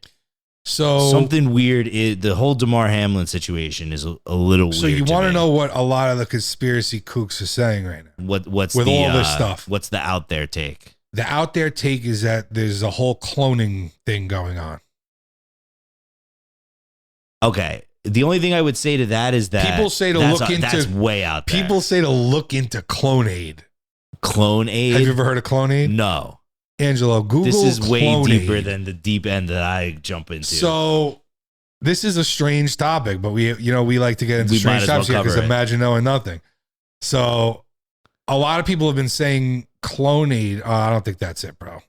So something weird is the whole DeMar Hamlin situation is a little weird. So you want to know what a lot of the conspiracy kooks are saying right now? What's with the, all this stuff? What's the out there take? The out there take is that there's a whole cloning thing going on. Okay. The only thing I would say to that is that people say to that's way out there. People say to look into Clonaid. Clonaid? Have you ever heard of Clonaid? No. Angelo, Google this is way Clonaid. deeper than the deep end that I jump into. So this is a strange topic, but we like to get into strange topics here because imagine knowing nothing. So a lot of people have been saying Clonaid. I don't think that's it, bro.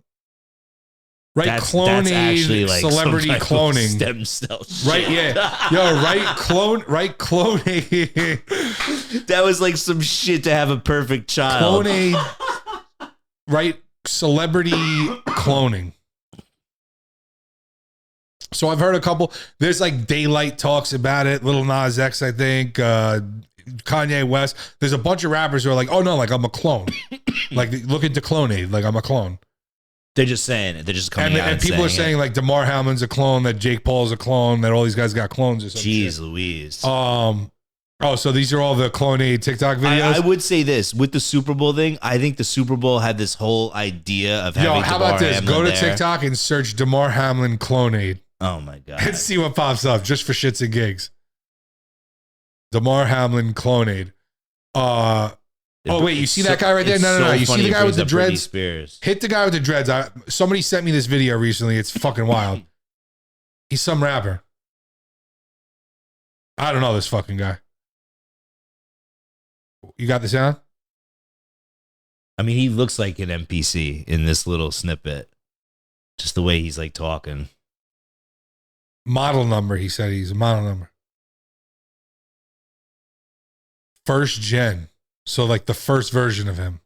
Right, that's Clonaid, like celebrity cloning, stem cells. Right, yeah, yo, right, Clonaid. That was like some shit to have a perfect child. Clonaid, right, celebrity cloning. So I've heard a couple. There's like Daylight talks about it. Lil Nas X, I think. Kanye West. There's a bunch of rappers who are like, oh no, like I'm a clone. Like look into Clonaid, like I'm a clone. They're just saying it. They're just coming out and people are saying like DeMar Hamlin's a clone, that Jake Paul's a clone, that all these guys got clones or something. Jeez Louise. Oh, so these are all the Clonaid TikTok videos? I would say this with the Super Bowl thing. I think the Super Bowl had this whole idea of having how DeMar about this? Hamlin Go to there. TikTok and search DeMar Hamlin Clonaid. Oh my god! And see what pops up just for shits and gigs. DeMar Hamlin Clonaid. Oh wait, you see that guy right there? No. You see the guy with the dreads? Hit the guy with the dreads. Somebody sent me this video recently. It's fucking wild. He's some rapper. I don't know this fucking guy. You got the sound? I mean, he looks like an NPC in this little snippet. Just the way he's like talking. Model number, he said he's a model number. First gen. So like the first version of him.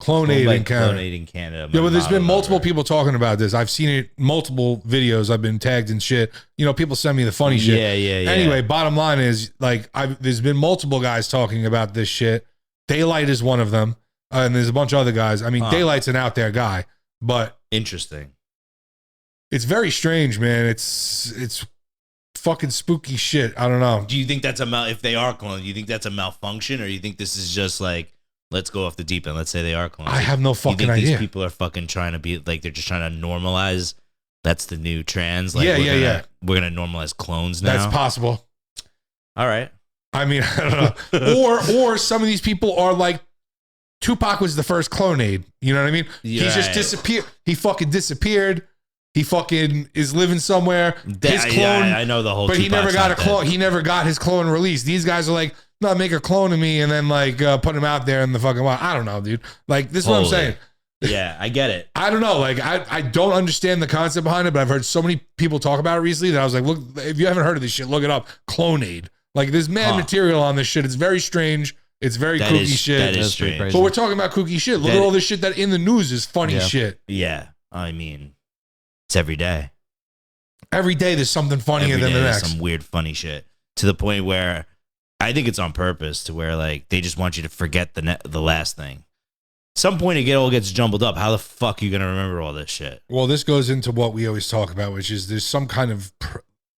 Clonaid in Canada. Clonaid in Canada. Yeah, but there's been multiple people talking about this. I've seen it multiple videos. I've been tagged and shit. You know, people send me the funny shit. Yeah. Anyway, bottom line is like there's been multiple guys talking about this shit. Daylight is one of them. And there's a bunch of other guys. I mean, Daylight's an out there guy, but interesting. It's very strange, man. It's fucking spooky shit. I don't know. Do you think that's if they are clones, do you think that's a malfunction, or you think this is just like, let's go off the deep end, let's say they are clones? I have no fucking idea. These people are fucking trying to be like, they're just trying to normalize. That's the new trans. Like, yeah. We're gonna normalize clones now. That's possible. All right. I mean, I don't know. or some of these people are like, Tupac was the first Clonaid. You know what I mean? Yeah, he just disappeared. He fucking disappeared. He fucking is living somewhere. His clone, yeah, I know the whole. But Tupac's he never got a clone. dead. He never got his clone released. These guys are like, no, make a clone of me and then like put him out there in the fucking wild. I don't know, dude. Like this is what I'm saying. Yeah, I get it. I don't know. Like I don't understand the concept behind it, but I've heard so many people talk about it recently that I was like, look, if you haven't heard of this shit, look it up. Clonaid. Like there's mad material on this shit. It's very strange. It's very kooky shit. That is strange. But we're talking about kooky shit. Look at all this shit that in the news is funny shit. Yeah. I mean, it's every day. Every day there's something funnier than the next. Some weird funny shit. To the point where I think it's on purpose, to where like they just want you to forget the last thing. Some point it all gets jumbled up. How the fuck are you going to remember all this shit? Well, this goes into what we always talk about, which is there's some kind of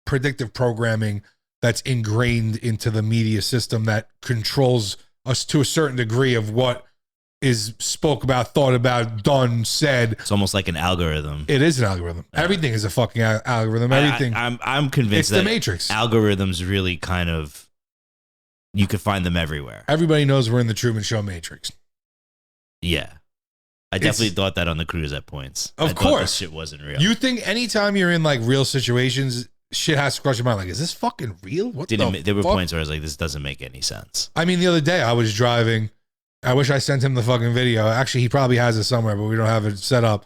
predictive programming that's ingrained into the media system that controls us to a certain degree of what is spoke about, thought about, done, said. It's almost like an algorithm. It is an algorithm. Everything is a fucking algorithm. Everything. I'm convinced it's that the Matrix. Algorithms really kind of, you could find them everywhere. Everybody knows we're in the Truman Show Matrix. Yeah. I definitely thought that on the cruise at points. Of course. This shit wasn't real. You think anytime you're in like real situations, shit has to cross your mind. Like, is this fucking real? What there were points where I was like, this doesn't make any sense. I mean, the other day I was driving I wish I sent him the fucking video. Actually, he probably has it somewhere, but we don't have it set up.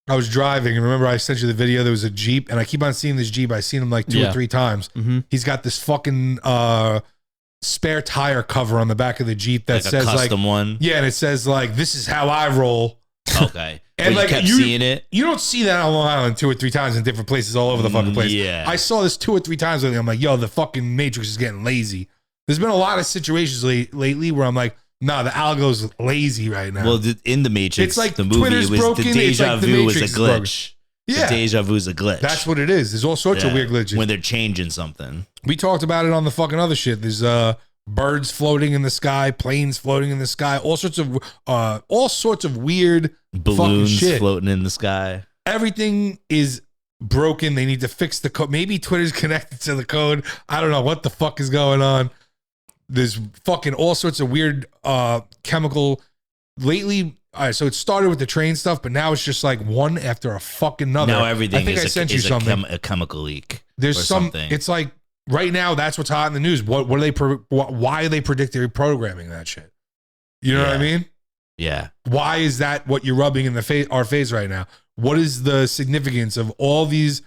I was driving, and remember I sent you the video? There was a Jeep, and I keep on seeing this Jeep. I've seen him like 2 or 3 times. Mm-hmm. He's got this fucking spare tire cover on the back of the Jeep that says a custom one. Yeah, and it says like, "This is how I roll." Okay. And like, you kept seeing it. You don't see that on Long Island 2 or 3 times in different places all over the fucking place. Yeah. I saw this 2 or 3 times lately. I'm like, yo, the fucking Matrix is getting lazy. There's been a lot of situations lately where I'm like, nah, the algo's lazy right now. Well, in the Matrix, it's like the movie, Twitter's it was broken. The deja vu was a glitch. Broken. Yeah. The deja vu is a glitch. That's what it is. There's all sorts of weird glitches. When they're changing something. We talked about it on the fucking other shit. There's birds floating in the sky, planes floating in the sky, all sorts of weird balloons shit floating in the sky. Everything is broken. They need to fix the code. Maybe Twitter's connected to the code. I don't know what the fuck is going on. There's fucking all sorts of weird chemical lately. All right, so it started with the train stuff, but now it's just like one after a fucking another. Now everything I think I sent you something. A chemical leak. There's something. It's like right now that's what's hot in the news. What are they? Why are they predictive programming that shit? You know what I mean? Yeah. Why is that what you're rubbing in our face right now? What is the significance of all these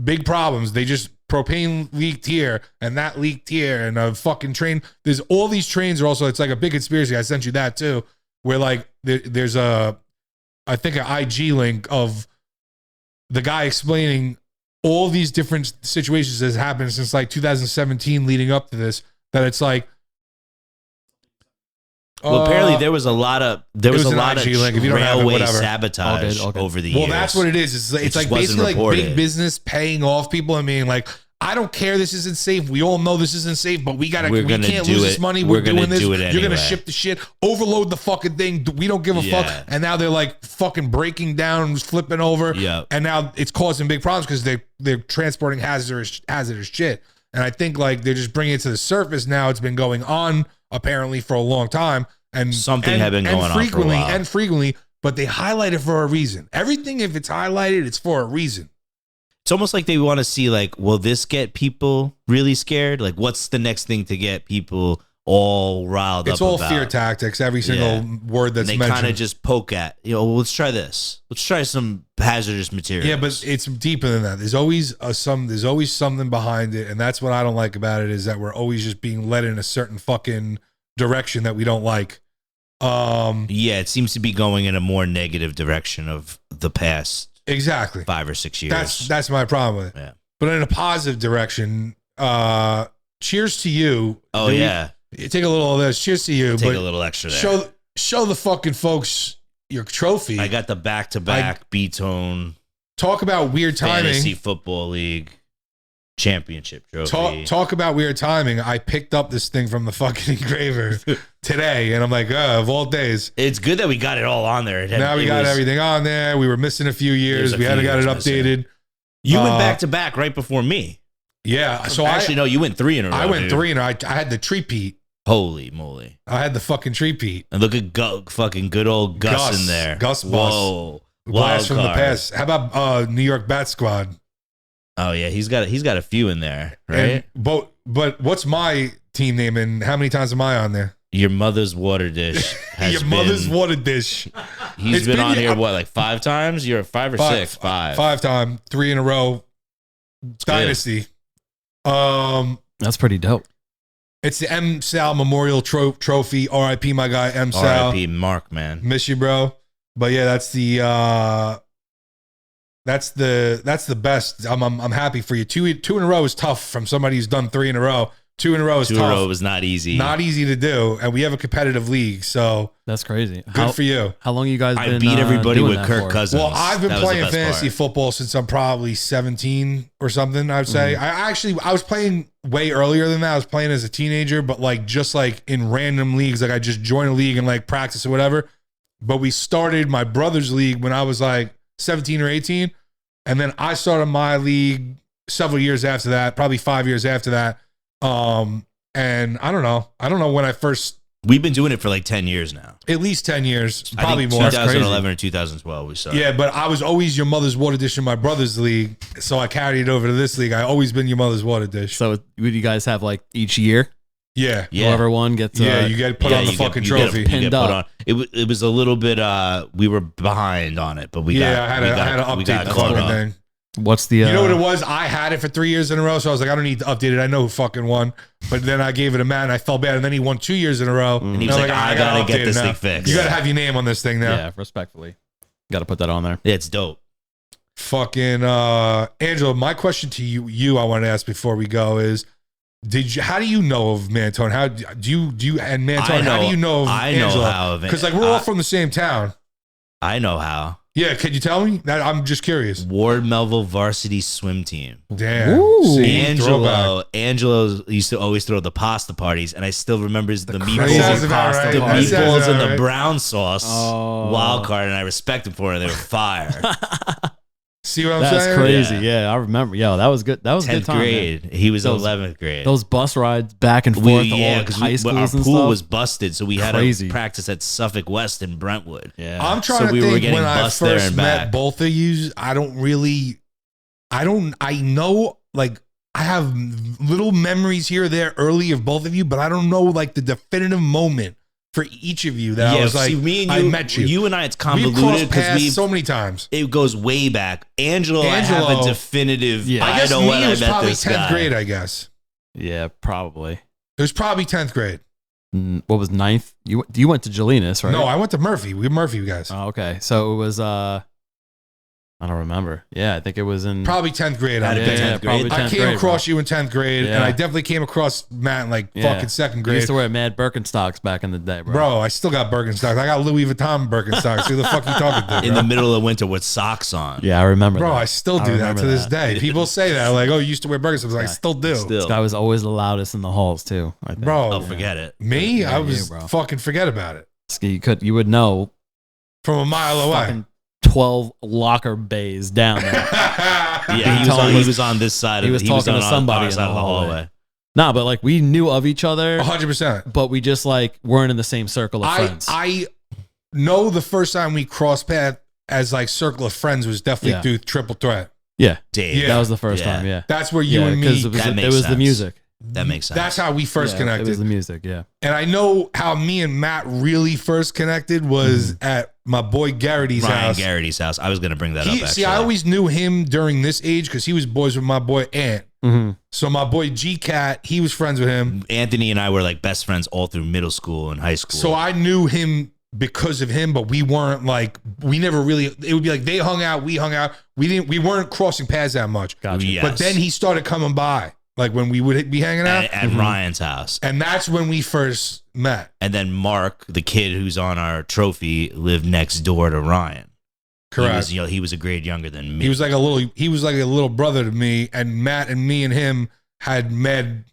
big problems? They just propane leaked here and that leaked here and a fucking train. There's all these trains are also, it's like a big conspiracy. I sent you that too, where like there's I think an IG link of the guy explaining all these different situations that's happened since like 2017 leading up to this, that it's like, well, apparently there was a lot of railway sabotage all good. over the years. Well, that's what it is. It's like basically like big business paying off people and being like, I don't care, this isn't safe. We all know this isn't safe, but we can't lose this money. We're doing this. You're gonna ship the shit, overload the fucking thing. We don't give a fuck. And now they're like fucking breaking down, flipping over. Yeah. And now it's causing big problems because they're transporting hazardous shit. And I think like they're just bringing it to the surface now. It's been going on apparently for a long time, and something had been going on for a while. frequently, but they highlight it for a reason. Everything, if it's highlighted, it's for a reason. It's almost like they want to see, like, will this get people really scared? Like, what's the next thing to get people all riled up? It's all fear tactics. Every single word that's mentioned. They kind of just poke at, let's try this. Let's try some hazardous materials. Yeah, but it's deeper than that. There's always something behind it, and that's what I don't like about it, is that we're always just being led in a certain fucking direction that we don't like. Yeah, it seems to be going in a more negative direction of the past. Exactly. 5 or 6 years. That's my problem with it. Yeah. But in a positive direction, cheers to you. Oh, yeah. Take a little of this. Cheers to you. Take a little extra there. Show the fucking folks your trophy. I got the back-to-back B-Tone. Talk about weird timing. Fantasy Football League championship trophy. Talk about weird timing. I picked up this thing from the fucking engraver today, and I'm like, of all days. It's good that we got it all on there. Now we got everything on there. We were missing a few years. We had to got it updated. Missing. You went back to back right before me. Yeah. So actually, no, you went 3 in a row. I went 3 in a row. I had the tree-peat. Holy moly. I had the fucking tree-peat. And look at fucking good old Gus in there. Gus Bus. Whoa. Blast from the past. How about New York Bat Squad? Oh yeah, he's got a few in there, right? And, but what's my team name and how many times am I on there? Your mother's water dish. Mother's water dish. He's been on here like 5 times? You're 5 or 6? 5. 5 times, 3 in a row. It's Dynasty. Good. That's pretty dope. It's the M. Sal Memorial Trophy. R.I.P. my guy M. Sal. R.I.P. Mark, man. Miss you, bro. But yeah, that's the best. I'm happy for you. 2 in a row is tough from somebody who's done 3 in a row. 2 in a row is tough. 2 in a row is not easy. Not easy to do, and we have a competitive league, so that's crazy. Good for you. How long you guys been? I beat everybody with Kirk Cousins. Well, I've been playing fantasy football since I'm probably 17 or something. I would say I was playing way earlier than that. I was playing as a teenager, but like just like in random leagues, like I just joined a league and like practice or whatever. But we started my brother's league when I was like 17 or 18. And then I started my league several years after that, probably 5 years after that. And I don't know when I first. We've been doing it for like 10 years now. At least 10 years, probably more. 2011 or 2012 we started. Yeah, but I was always your mother's water dish in my brother's league. So I carried it over to this league. I always been your mother's water dish. So would you guys have like each year? Yeah. Whoever won gets. Yeah, you get put on the fucking trophy. Pinned up. It was a little bit. We were behind on it, but we got. I had to update the fucking thing. What's the? You know what it was? I had it for 3 years in a row, so I was like, I don't need to update it. I know who fucking won. But then I gave it to Matt, and I felt bad. And then he won 2 years in a row, and he was like, I gotta get this thing fixed. You gotta have your name on this thing now. Yeah, respectfully, got to put that on there. Yeah, it's dope. Fucking Angela, my question to you, I want to ask before we go is, how do you know of Mantone? How do you and Mantone? How do you know of Angela? I know how. Because like we're all from the same town. I know how. Yeah, could you tell me? I'm just curious. Ward Melville varsity swim team. Damn. Angelo used to always throw the pasta parties, and I still remember the meatballs, and the brown sauce wild card, and I respect him for it. They were fire. See what I'm saying? That's crazy. Yeah, I remember. Yo, that was good. That was 10th good time, grade. Man. He was 11th grade. Those bus rides back and forth to all high schools our and pool stuff was busted, so we had to practice at Suffolk West in Brentwood. Yeah, I'm trying to think when I first met both of you. I know like I have little memories here or there early of both of you, but I don't know like the definitive moment for each of you that I was like, me and you, I met you. You and I, it's convoluted because we've so many times. It goes way back. Angelo, I have a definitive. Yeah. I guess me, it was probably 10th grade, I guess. Yeah, probably. It was probably 10th grade. What was 9th? You went to Jolinas, right? No, I went to Murphy. We were Murphy guys. Oh, okay. So it was, I don't remember. Yeah, I think it was in probably 10th grade. I came across you in 10th grade, and I definitely came across Matt in like fucking 2nd grade. You used to wear mad Birkenstocks back in the day, bro. Bro, I still got Birkenstocks. I got Louis Vuitton Birkenstocks. Who the fuck you talking to? Bro? In the middle of winter with socks on. Yeah, I remember. Bro, that. I still do that to this day. People say that like, oh, you used to wear Birkenstocks. I still do. This guy was always the loudest in the halls too. I think. Bro, forget it. Me, I was fucking forget about it. You would know from a mile away. 12 locker bays down there. Yeah, he was on this side. He was talking to somebody in the hallway. Nah, but like we knew of each other 100%, but we just like weren't in the same circle of friends. I know the first time we crossed paths as like circle of friends was definitely through Triple Threat. Yeah, that was the first time. Yeah, that's where you and me. It was the music. That makes sense. That's how we first connected. It was the music, yeah. And I know how me and Matt really first connected was at my boy Garrity's house. Ryan Garrity's house. I was going to bring that up, actually. See, I always knew him during this age because he was boys with my boy Ant. Mm-hmm. So my boy G-Cat, he was friends with him. Anthony and I were like best friends all through middle school and high school. So I knew him because of him, but we weren't like, we never really, it would be like they hung out, we hung out. We weren't crossing paths that much. Gotcha. Yes. But then he started coming by. Like when we would be hanging out at Ryan's house. And that's when we first met. And then Mark, the kid who's on our trophy, lived next door to Ryan. Correct. He was a grade younger than me. He was like a little brother to me, and Matt and me and him had med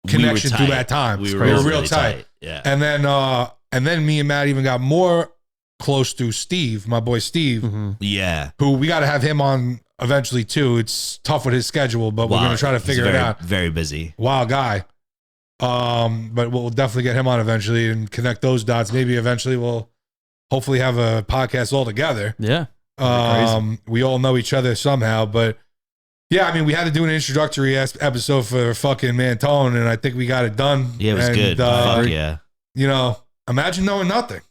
connection through that time. We were real tight. Yeah. And then me and Matt even got more close to Steve, my boy Steve. Mm-hmm. Yeah. Who we got to have him on eventually too. It's tough with his schedule, but we're going to try to figure it out. Very busy. Wild guy. But we'll definitely get him on eventually and connect those dots. Maybe eventually we'll hopefully have a podcast all together. Yeah. We all know each other somehow, but yeah, I mean, we had to do an introductory episode for fucking Mantone, and I think we got it done. Yeah, it was good. Fuck yeah. You know, imagine knowing nothing.